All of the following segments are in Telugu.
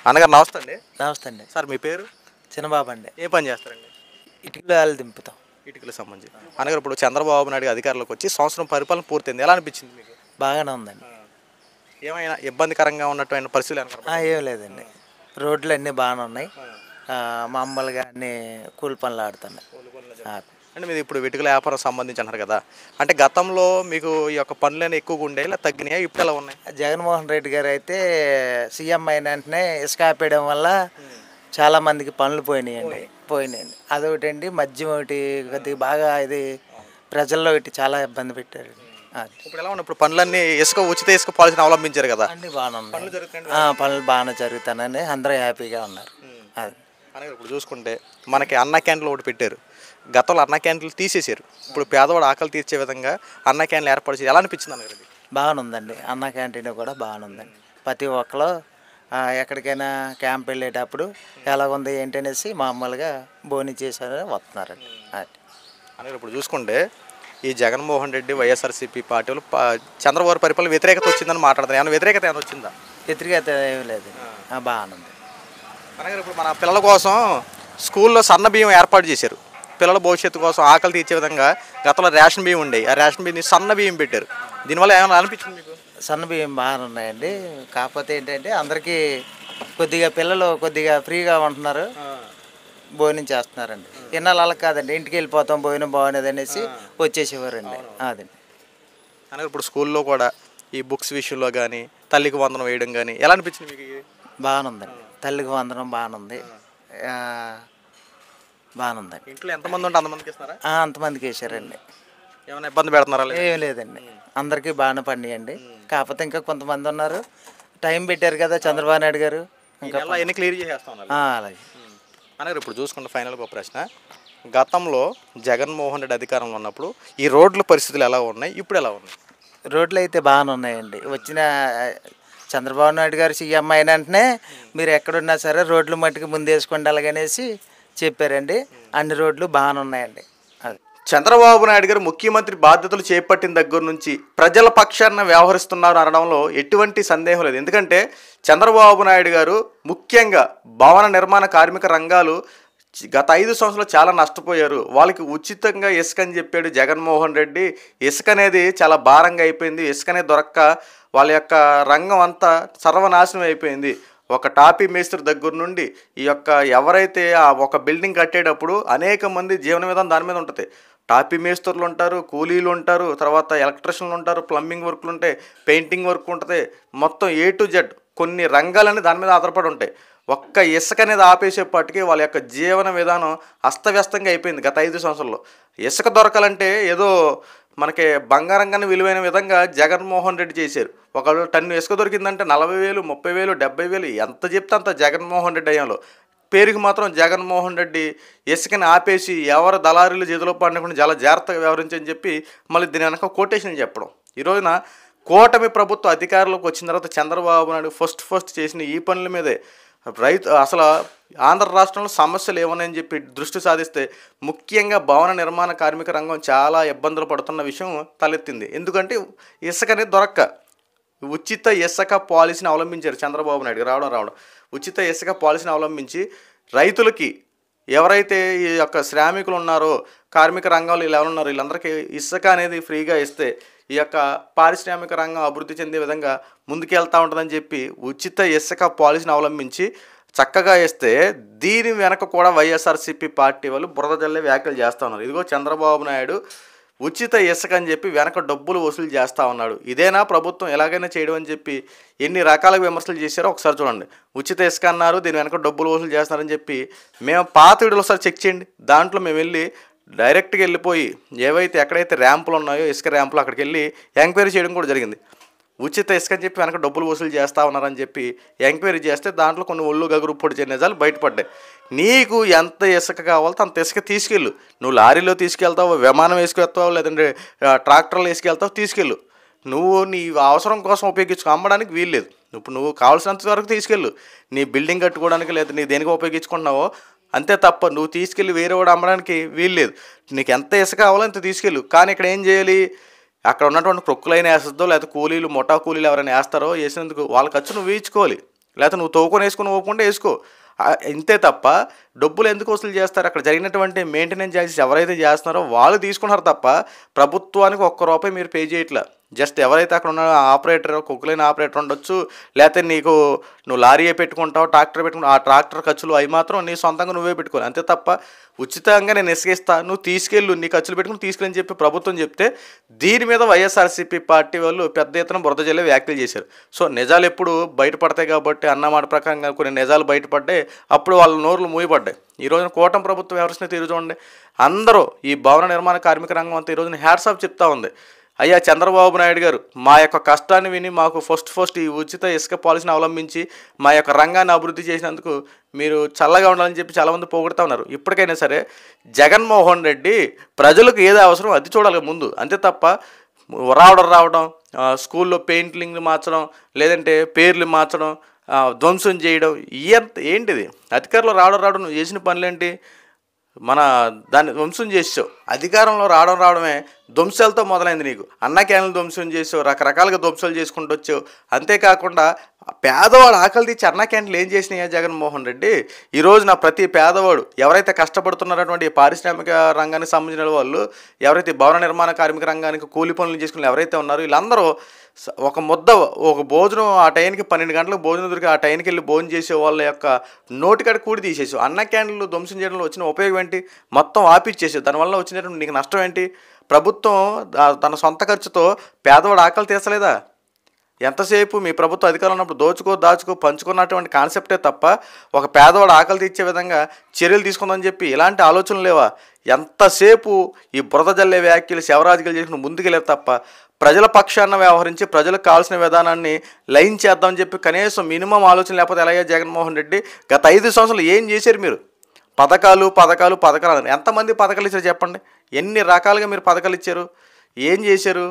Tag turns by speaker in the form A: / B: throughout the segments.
A: అన్నగారు నమస్తే అండి.
B: నమస్తే అండి.
A: సార్ మీ పేరు?
B: చిన్నబాబు అండి.
A: ఏ పని చేస్తారండి?
B: ఇటుకలు దింపుతాం.
A: ఇటుకలకు సంబంధించి. అన్నగారు ఇప్పుడు చంద్రబాబు నాయుడు అధికారంలోకి వచ్చి సంవత్సరం పరిపాలన పూర్తయింది. ఎలా అనిపించింది మీకు?
B: బాగానే ఉందండి.
A: ఏమైనా ఇబ్బందికరంగా ఉన్నటువంటి పరిస్థితులు ఏమన్నా?
B: ఏం లేదండి. రోడ్లు అన్నీ బాగానే ఉన్నాయి. మామూలుగా అన్నీ కూలి పనులు ఆడుతున్నాయి.
A: అంటే మీరు ఇప్పుడు ఇటుకల వ్యాపారం సంబంధించి అన్నారు కదా, అంటే గతంలో మీకు ఈ యొక్క పనులన్నీ ఎక్కువగా ఉండేవి, ఇలా తగ్గినాయా, ఇప్పుడు ఎలా ఉన్నాయి?
B: జగన్మోహన్ రెడ్డి గారు అయితే సీఎం అయిన వెంటనే ఇసుక ఆపేయడం వల్ల చాలామందికి పనులు పోయినాయండి. అదొకటండి. మద్యం ఒకటి కొద్దిగా బాగా ఇది ప్రజల్లో ఒకటి చాలా ఇబ్బంది పెట్టారు.
A: ఇప్పుడు ఎలా ఉన్నాయి? ఇప్పుడు పనులన్నీ ఉచిత ఇసుక పాలసీని అవలంబించారు కదా,
B: అన్నీ బాగానే ఉన్నాయి. పనులు బాగానే జరుగుతానని అందరూ హ్యాపీగా ఉన్నారు. అది
A: ఇప్పుడు చూసుకుంటే మనకి అన్న క్యాంటీన్లు ఒకటి పెట్టారు. గతంలో అన్న క్యాంటీన్లు తీసేశారు. ఇప్పుడు పేదవాడు ఆకలి తీర్చే విధంగా అన్న క్యాంటీన్లు ఏర్పాటు చేసి ఎలా అనిపించింది అన్నగారు?
B: బాగానే ఉందండి. అన్న క్యాంటీన్ కూడా బాగానే ఉందండి. ప్రతి ఒక్కరు ఎక్కడికైనా క్యాంప్ వెళ్ళేటప్పుడు ఎలాగుంది ఏంటనేసి మామూలుగా భోజనం చేశారని వస్తున్నారండి.
A: అన్నగారు ఇప్పుడు చూసుకుంటే ఈ జగన్మోహన్ రెడ్డి వైఎస్ఆర్సీపీ పార్టీలు చంద్రబాబు పరిపాలన వ్యతిరేకత వచ్చిందని మాట్లాడుతున్నారు. ఏమైనా వ్యతిరేకత ఏమైనా వచ్చిందా?
B: వ్యతిరేకత ఏమి లేదు. బాగానే ఉంది.
A: అన్నగారు ఇప్పుడు మన పిల్లల కోసం స్కూల్లో సన్న బియ్యం ఏర్పాటు చేశారు. పిల్లల భవిష్యత్తు కోసం ఆకలి తీర్చే విధంగా గతంలో రేషన్ బియ్యం ఉండేవి. ఆ రేషన్ బియ్యం సన్న బియ్యం పెట్టారు. దీనివల్ల ఏమైనా అనిపించింది మీకు?
B: సన్న బియ్యం బాగానే ఉన్నాయండి. కాకపోతే ఏంటంటే అందరికీ కొద్దిగా పిల్లలు కొద్దిగా ఫ్రీగా ఉంటున్నారు, భోజనం చేస్తున్నారండి. ఇన్నాళ్ళు అలా కాదండి, ఇంటికి వెళ్ళిపోతాం భోజనం బాగునేది అనేసి వచ్చేసేవారండి. అదండి.
A: అన్నగారు ఇప్పుడు స్కూల్లో కూడా ఈ బుక్స్ విషయంలో కానీ తల్లికి వందనం వేయడం కానీ ఎలా అనిపించింది మీకు?
B: బాగానే ఉందండి. తల్లికి వందనం బాగానే ఉంది. బాగానే ఉందండి.
A: ఇంట్లో ఎంతమంది ఉంటే అంతమందికి ఇస్తున్నారా?
B: అంతమందికి వేసారండి.
A: ఏమైనా ఇబ్బంది పెడుతున్నారా?
B: ఏం లేదండి, అందరికీ బాగానే పడినాయండి. కాకపోతే ఇంకా కొంతమంది ఉన్నారు. టైం పెట్టారు కదా చంద్రబాబు నాయుడు గారు,
A: ఇంకా ఎన్ని క్లియర్ చేసేస్తాం.
B: అలాగే.
A: అన్నగారు ఇప్పుడు చూసుకుంటే ఫైనల్గా ఒక ప్రశ్న, గతంలో జగన్మోహన్ రెడ్డి అధికారంలో ఉన్నప్పుడు ఈ రోడ్ల పరిస్థితులు ఎలా ఉన్నాయి, ఇప్పుడు ఎలా ఉన్నాయి?
B: రోడ్లు అయితే బాగానే ఉన్నాయండి. వచ్చిన చంద్రబాబు నాయుడు గారు సీఎం అయిన వెంటనే మీరు ఎక్కడున్నా సరే రోడ్లు మట్టుకు ముందు వేసుకోండి అలాగనేసి చెప్పారండి. అన్ని రోడ్లు బాగానే ఉన్నాయండి. అది
A: చంద్రబాబు నాయుడు గారు ముఖ్యమంత్రి బాధ్యతలు చేపట్టిన దగ్గర నుంచి ప్రజల పక్షాన వ్యవహరిస్తున్నారు అనడంలో ఎటువంటి సందేహం లేదు. ఎందుకంటే చంద్రబాబు నాయుడు గారు ముఖ్యంగా భవన నిర్మాణ కార్మిక రంగాలు గత 5 సంవత్సరాలు చాలా నష్టపోయారు. వాళ్ళకి ఉచితంగా ఇసుక అని చెప్పాడు జగన్మోహన్ రెడ్డి. ఇసుక అనేది చాలా భారంగా అయిపోయింది. ఇసుక అనేది దొరక్క వాళ్ళ యొక్క రంగం అంతా సర్వనాశనం అయిపోయింది. ఒక టాపీ మేస్త్రి దగ్గర నుండి ఈ యొక్క ఎవరైతే ఆ ఒక బిల్డింగ్ కట్టేటప్పుడు అనేక మంది జీవన విధానం దాని మీద ఉంటుంది. టాపీ మేస్త్రులు ఉంటారు, కూలీలు ఉంటారు, తర్వాత ఎలక్ట్రీషియన్లు ఉంటారు, ప్లంబింగ్ వర్క్లు ఉంటాయి, పెయింటింగ్ వర్క్ ఉంటుంది, మొత్తం A to Z కొన్ని రంగాలన్నీ దాని మీద ఆధారపడి ఉంటాయి. ఒక్క ఇసుక అనేది ఆపేసేపటికి వాళ్ళ యొక్క జీవన విధానం అస్తవ్యస్తంగా అయిపోయింది గత 5 సంవత్సరాల్లో. ఇసుక దొరకాలంటే ఏదో మనకి బంగారం కన్నా విలువైన విధంగా జగన్మోహన్ రెడ్డి చేశారు. ఒక టన్ను ఇసుక దొరికిందంటే 40,000, 30,000, 70,000 ఎంత చెప్తే అంత జగన్మోహన్ రెడ్డి అయ్యాలో. పేరుకి మాత్రం జగన్మోహన్ రెడ్డి ఇసుకని ఆపేసి ఎవరు దళారీలు చేతిలో పడకుండా చాలా జాగ్రత్తగా వ్యవహరించని చెప్పి మళ్ళీ దీని వెనక కొటేషన్ చెప్పడం. ఈ రోజున కూటమి ప్రభుత్వం అధికారంలోకి వచ్చిన తర్వాత చంద్రబాబు నాయుడు ఫస్ట్ చేసిన ఈ పనుల మీదే అసలు ఆంధ్ర రాష్ట్రంలో సమస్యలు ఏమన్నాయని చెప్పి దృష్టి సాధిస్తే ముఖ్యంగా భవన నిర్మాణ కార్మిక రంగం చాలా ఇబ్బందులు పడుతున్న విషయం తలెత్తింది. ఎందుకంటే ఇసుక అనేది దొరక్క ఉచిత ఇసుక పాలసీని అవలంబించారు చంద్రబాబు నాయుడు రావడం. ఉచిత ఇసుక పాలసీని అవలంబించి రైతులకి ఎవరైతే ఈ యొక్క శ్రామికులు ఉన్నారో కార్మిక రంగంలో ఇలా ఉన్నారో వీళ్ళందరికీ ఇసుక అనేది ఫ్రీగా ఇస్తే ఈ యొక్క పారిశ్రామిక రంగం అభివృద్ధి చెందే విధంగా ముందుకెళ్తూ ఉంటుందని చెప్పి ఉచిత ఇసుక పాలసీని అవలంబించి చక్కగా ఇస్తే దీని వెనక కూడా వైఎస్ఆర్సీపీ పార్టీ వాళ్ళు బురద జల్లే వ్యాఖ్యలు చేస్తూ ఉన్నారు. ఇదిగో చంద్రబాబు నాయుడు ఉచిత ఇసుక అని చెప్పి వెనక డబ్బులు వసూలు చేస్తూ ఉన్నాడు. ఇదేనా ప్రభుత్వం ఎలాగైనా చేయడం అని చెప్పి ఎన్ని రకాల విమర్శలు చేశారో ఒకసారి చూడండి. ఉచిత ఇసుక అన్నారు, దీని వెనక డబ్బులు వసూలు చేస్తున్నారని చెప్పి మేము పాత వీడియోలు ఒకసారి చెక్ చేయండి. దాంట్లో మేము వెళ్ళి డైరెక్ట్గా వెళ్ళిపోయి ఏవైతే ఎక్కడైతే ర్యాంపులు ఉన్నాయో ఇసుక ర్యాంపులు అక్కడికి వెళ్ళి ఎంక్వైరీ చేయడం కూడా జరిగింది. ఉచిత ఇసుక అని చెప్పి వెనక డబ్బులు వసూలు చేస్తూ ఉన్నారని చెప్పి ఎంక్వైరీ చేస్తే దాంట్లో కొన్ని ఒళ్ళు గగురు పొడి నిజాలు బయటపడ్డాయి. నీకు ఎంత ఇసుక కావాలో అంత ఇసుక తీసుకెళ్ళు. నువ్వు లారీలో తీసుకెళ్తావు, విమానం వేసుకెళ్తావు, లేదంటే ట్రాక్టర్లు వేసుకెళ్తావు, తీసుకెళ్ళు. నువ్వు నీ అవసరం కోసం అమ్మడానికి వీల్లేదు. ఇప్పుడు నువ్వు కావాల్సినంత వరకు తీసుకెళ్ళు. నీ బిల్డింగ్ కట్టుకోవడానికి లేదా నీ దేనికి ఉపయోగించుకుంటున్నావో అంతే తప్ప నువ్వు తీసుకెళ్ళి వేరే వాడు అమ్మడానికి వీల్లేదు. నీకు ఎంత ఇసుక కావాలో అంత తీసుకెళ్ళు. కానీ ఇక్కడ ఏం చేయాలి? అక్కడ ఉన్నటువంటి ప్రొక్కులైన వేస్తుందో లేకపోతే కూలీలు ముఠా కూలీలు ఎవరైనా వేస్తారో వేసినందుకు వాళ్ళ ఖర్చు నువ్వు వేయించుకోవాలి. లేకపోతే నువ్వు తోకొని వేసుకుని ఒప్పుకుంటే వేసుకో. ఇంతే తప్ప డబ్బులు ఎందుకు వసూలు చేస్తారు? అక్కడ జరిగినటువంటి మెయింటెనెన్స్ ఛార్జెస్ ఎవరైతే చేస్తున్నారో వాళ్ళు తీసుకుంటారు తప్ప ప్రభుత్వానికి ఒక్క రూపాయి మీరు పే చేయట్లా. జస్ట్ ఎవరైతే అక్కడ ఉన్న ఆపరేటర్, కుక్కలైన ఆపరేటర్ ఉండొచ్చు, లేకపోతే నువ్వు లారీ పెట్టుకుంటావు, ట్రాక్టర్ పెట్టుకుంటావు, ఆ ట్రాక్టర్ ఖర్చులు అవి మాత్రం నీ సొంతంగా నువ్వే పెట్టుకోవాలి. అంతే తప్ప ఉచితంగా నేను ఇసుకిస్తా, నువ్వు తీసుకెళ్ళు, నీ ఖర్చులు పెట్టుకుని తీసుకెళ్ళని చెప్పి ప్రభుత్వం చెప్తే దీని మీద వైఎస్ఆర్సీపీ పార్టీ వాళ్ళు పెద్ద ఎత్తున బురద జల్లే వ్యాఖ్యలు చేశారు. సో నిజాలు ఎప్పుడు బయటపడతాయి కాబట్టి అన్నమాట ప్రకారంగా కొన్ని నిజాలు బయటపడ్డాయి, అప్పుడు వాళ్ళ నోర్లు మూయబడ్డాయి. ఈ రోజున కూటమి ప్రభుత్వం వ్యవస్థను తీరు చూడండి, అందరూ ఈ భవన నిర్మాణ కార్మిక రంగం అంతా ఈ రోజున హ్యాట్స్ ఆఫ్ చెప్తా ఉంది. అయ్యా చంద్రబాబు నాయుడు గారు, మా యొక్క కష్టాన్ని విని మాకు ఫస్ట్ ఈ ఉచిత ఇసుక పాలసీని అవలంబించి మా యొక్క రంగాన్ని అభివృద్ధి చేసినందుకు మీరు చల్లగా ఉండాలని చెప్పి చాలామంది పోగొడతా ఉన్నారు. ఇప్పటికైనా సరే జగన్మోహన్ రెడ్డి ప్రజలకు ఏది అవసరం అది చూడాలి ముందు. అంతే తప్ప రావడం స్కూల్లో పెయింటింగ్లు మార్చడం, లేదంటే పేర్లు మార్చడం, ధ్వంసం చేయడం, ఏంటిది? అధికారంలో రావడం నువ్వు చేసిన పనులేంటి? దాన్ని ధ్వంసం చేసావు. అధికారంలో రావడమే ధ్వంసాలతో మొదలైంది. నీకు అన్న క్యాన్లు ధ్వంసం చేసావు, రకరకాలుగా ధ్వంసాలు చేసుకుంటూ వచ్చావు. అంతేకాకుండా పేదవాడు ఆకలి తీర్చి అన్న క్యాంటీన్లు ఏం చేసినాయా జగన్మోహన్ రెడ్డి? ఈరోజు నా ప్రతి పేదవాడు ఎవరైతే కష్టపడుతున్నారటువంటి పారిశ్రామిక రంగానికి సంబంధించిన వాళ్ళు, ఎవరైతే భవన నిర్మాణ కార్మిక రంగానికి కూలి పనులు చేసుకుని ఎవరైతే ఉన్నారో వీళ్ళందరూ ఒక భోజనం ఆ టైంకి 12 గంటలకు భోజనం దొరికి ఆ టైంకి వెళ్ళి భోజనం చేసే వాళ్ళ యొక్క నోటికాడ కూడి తీసేసావు. అన్న క్యాంటీన్లు ధ్వంసం చేయడంలో వచ్చిన ఉపయోగం ఏంటి? మొత్తం ఆపిచ్చేసావు. దానివల్ల వచ్చినటువంటి నీకు నష్టం ఏంటి? ప్రభుత్వం తన సొంత ఖర్చుతో పేదవాడు ఆకలి తీర్చలేదా? ఎంతసేపు మీ ప్రభుత్వం అధికారంలో ఉన్నప్పుడు దాచుకో పంచుకున్నటువంటి కాన్సెప్టే తప్ప ఒక పేదవాడు ఆకలి తీర్చే విధంగా చర్యలు తీసుకుందని చెప్పి ఇలాంటి ఆలోచనలు లేవా? ఎంతసేపు ఈ బురద జల్లే వ్యాఖ్యలు శవరాజకీయాలు చేసుకుని ముందుకెళ్ళేది తప్ప ప్రజల పక్షాన వ్యవహరించి ప్రజలకు కావాల్సిన విధానాన్ని లైన్ చేద్దామని చెప్పి కనీసం మినిమం ఆలోచన లేకపోతే ఎలాగే జగన్మోహన్ రెడ్డి గత 5 సంవత్సరాలు ఏం చేశారు మీరు? పథకాలు ఎంతమంది పథకాలు ఇచ్చారు చెప్పండి? ఎన్ని రకాలుగా మీరు పథకాలు ఇచ్చారు? ఏం చేశారు?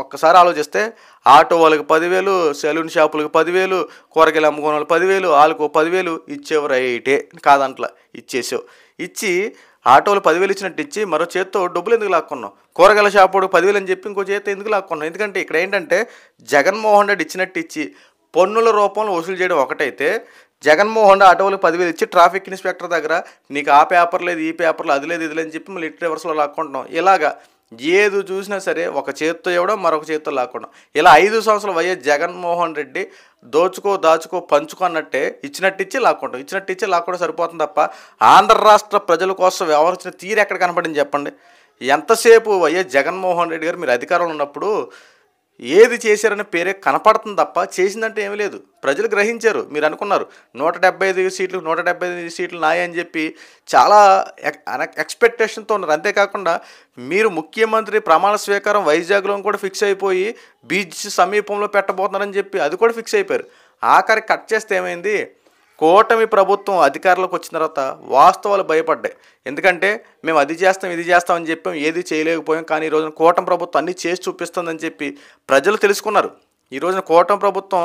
A: ఒక్కసారి ఆలోచిస్తే ఆటో వాళ్ళకి 10,000, సెలూన్ షాపులకు 10,000, కూరగాయలు అమ్ముకునే వాళ్ళు 10,000, వాళ్ళకు 10,000 ఇచ్చేవారు. రైటే కాదంట్లా ఇచ్చేసావు. ఇచ్చి ఆటోలు 10,000 ఇచ్చినట్టు ఇచ్చి మరో చేత్తో డబ్బులు ఎందుకు లాక్కున్నావు? కూరగాయల షాపుడు 10,000 అని చెప్పి ఇంకో చేత్తో ఎందుకు లాక్కున్నావు? ఎందుకంటే ఇక్కడ ఏంటంటే జగన్మోహన్ రెడ్డి ఇచ్చినట్టు ఇచ్చి పన్నుల రూపంలో వసూలు చేయడం ఒకటైతే, జగన్మోహన్ రెడ్డి ఆటోలకు 10,000 ఇచ్చి ట్రాఫిక్ ఇన్స్పెక్టర్ దగ్గర నీకు ఆ పేపర్ లేదు, ఈ పేపర్లు అది లేదు, ఇది లేదని చెప్పి మళ్ళీ ఇటు రివర్స్లో లాక్కుంటున్నాం. ఇలాగా ఏది చూసినా సరే ఒక చేత్తో ఇవ్వడం, మరొక చేత్తో లాక్కోవడం. ఇలా 5 సంవత్సరాలు వైఎస్ జగన్మోహన్ రెడ్డి దాచుకో పంచుకో అన్నట్టే ఇచ్చినట్టు ఇచ్చి లాక్కోవడం సరిపోతుంది తప్ప ఆంధ్ర రాష్ట్ర ప్రజల కోసం వ్యవహరించిన తీరు ఎక్కడ కనపడింది చెప్పండి? ఎంతసేపు వైఎస్ జగన్మోహన్ రెడ్డి గారు మీరు అధికారంలో ఉన్నప్పుడు ఏది చేశారనే పేరే కనపడుతుంది తప్ప చేసిందంటే ఏమీ లేదు. ప్రజలు గ్రహించారు. మీరు అనుకున్నారు 175 సీట్లు నాయని చెప్పి చాలా ఎక్స్పెక్టేషన్తో ఉన్నారు. అంతేకాకుండా మీరు ముఖ్యమంత్రి ప్రమాణ స్వీకారం వైజాగ్లో కూడా ఫిక్స్ అయిపోయి బీచ్ సమీపంలో పెట్టబోతున్నారని చెప్పి అది కూడా ఫిక్స్ అయిపోయారు. ఆఖరి కట్ చేస్తే ఏమైంది? కూటమి ప్రభుత్వం అధికారంలోకి వచ్చిన తర్వాత వాస్తవాలు భయపడ్డాయి. ఎందుకంటే మేము అది చేస్తాం ఇది చేస్తామని చెప్పాం, ఏది చేయలేకపోయాం. కానీ ఈ రోజున కూటమి ప్రభుత్వం అన్నీ చేసి చూపిస్తుందని చెప్పి ప్రజలు తెలుసుకున్నారు. ఈ రోజున కూటమి ప్రభుత్వం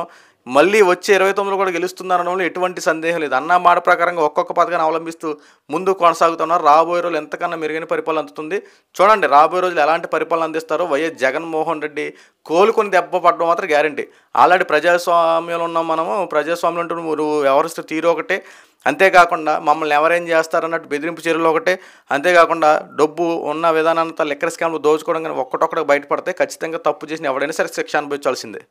A: మళ్ళీ వచ్చే 29లో కూడా గెలుస్తున్నారనడంలో ఎటువంటి సందేహం లేదు. అన్న మాట ప్రకారంగా ఒక్కొక్క పథకాన్ని అవలంబిస్తూ ముందు కొనసాగుతున్నారు. రాబోయే రోజులు ఎంతకన్నా మెరుగైన పరిపాలన అందుతుంది. చూడండి రాబోయే రోజులు ఎలాంటి పరిపాలన అందిస్తారో. వైఎస్ జగన్మోహన్ రెడ్డి కోలుకొని దెబ్బ పడడం మాత్రం గ్యారంటీ. ఆల్రెడీ ప్రజాస్వామ్యంలో ఉన్నాం మనము. ప్రజాస్వామ్యం అంటూ నువ్వు వ్యవహరిస్తూ తీరు ఒకటే, అంతేకాకుండా మమ్మల్ని ఎవరేం చేస్తారన్నట్టు బెదిరింపు చర్యలు ఒకటే, అంతేకాకుండా డబ్బు ఉన్న విధానాంతా లెక్కర్ స్కామ్లు దోచుకోవడం కానీ ఒక్కటొక్కడికి బయటపడితే ఖచ్చితంగా తప్పు చేసిన ఎవడైనా సరే శిక్ష అనుభవించాల్సిందే.